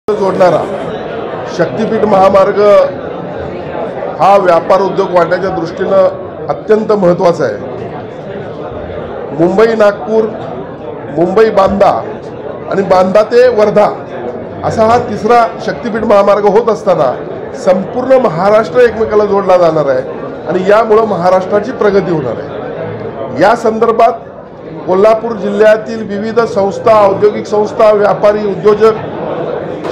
जोडणारा शक्तिपीठ महामार्ग हा व्यापार उद्योग वाढण्याच्या दृष्टीनं अत्यंत महत्त्वाचा आहे। मुंबई नागपूर, मुंबई बांदा आणि बांदा ते वर्धा असा हा तिसरा शक्तिपीठ महामार्ग होत असताना संपूर्ण महाराष्ट्र एकमेकाला जोडला जाणार आहे आणि यामुळे महाराष्ट्राची प्रगती होणार आहे। या संदर्भात कोल्हापूर जिल्ह्यातील विविध संस्था, औद्योगिक संस्था, व्यापारी, उद्योजक,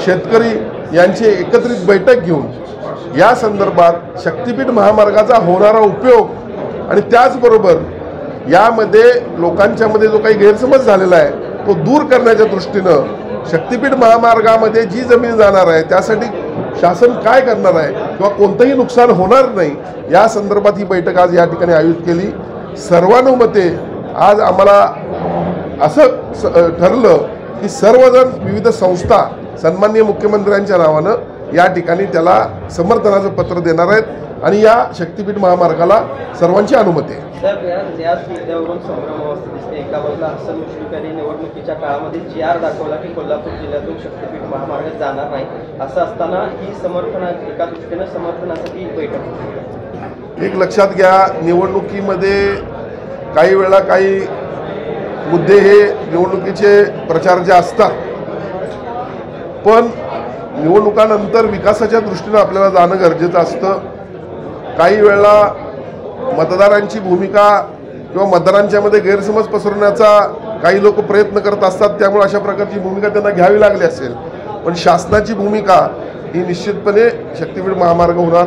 शेतकरी यांची एकत्रित बैठक घेऊन या संदर्भात शक्तिपीठ महामार्गाचा होणारा उपयोग आणि त्याचबरोबर यामध्ये लोकांच्यामध्ये जो काही गैरसमज झालेला आहे तो दूर करण्याच्या दृष्टीनं शक्तिपीठ महामार्गामध्ये जी जमीन जाणार आहे त्यासाठी शासन काय करणार आहे किंवा कोणतंही नुकसान होणार नाही या संदर्भात ही बैठक आज या ठिकाणी आयोजित केली। सर्वानुमते आज आम्हाला असं ठरलं की सर्वजण विविध संस्था सन्माननीय मुख्यमंत्र्यांच्या नावानं या ठिकाणी त्याला समर्थनाचं पत्र देणार आहेत आणि या शक्तिपीठ महामार्गाला सर्वांची अनुमती आहे। याच मुद्द्यावरून संभ्रम अवस्था दिसते। एका बाजूला हसन मुश्रीफ निवडणुकीच्या काळामध्ये GR दाखवला की कोल्हापूर जिल्ह्यातून शक्तिपीठ महामार्ग जाणार नाही, असं असताना ही एका दृष्टीनं समर्थनासाठी बैठक। एक लक्षात घ्या, निवडणुकीमध्ये काही वेळा काही मुद्दे हे निवडणुकीचे प्रचार असतात, पण निवडणुकानंतर विकासाच्या दृष्टीनं आपल्याला जाणं गरजेचं असतं। काही वेळा मतदारांची भूमिका किंवा मतदारांच्यामध्ये गैरसमज पसरवण्याचा काही लोक प्रयत्न करत असतात, त्यामुळे अशा प्रकारची भूमिका त्यांना घ्यावी लागली असेल, पण शासनाची भूमिका ही निश्चितपणे शक्तिपीठ महामार्ग होणार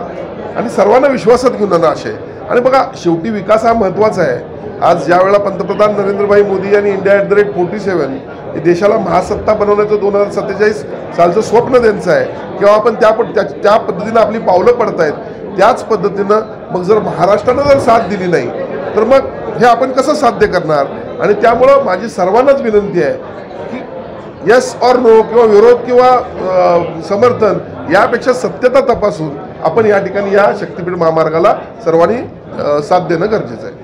आणि सर्वांना विश्वासात घेऊन जाणार असे। आणि बघा, शेवटी विकास हा महत्त्वाचा आहे। आज ज्यावेळेला पंतप्रधान नरेंद्रभाई मोदी यांनी इंडिया@47 हे देशाला महासत्ता बनवण्याचं 2047 सालचं स्वप्न त्यांचं आहे किंवा आपण त्या पद्धतीनं आपली पावलं पडत आहेत, त्याच पद्धतीनं मग जर महाराष्ट्रानं जर साथ दिली नाही तर मग हे आपण कसं साध्य करणार। आणि त्यामुळं माझी सर्वांनाच विनंती आहे की यस ऑर नो किंवा विरोध किंवा समर्थन यापेक्षा सत्यता तपासून आपण या ठिकाणी या शक्तिपीठ महामार्गाला सर्वांनी साथ देणं गरजेचं आहे।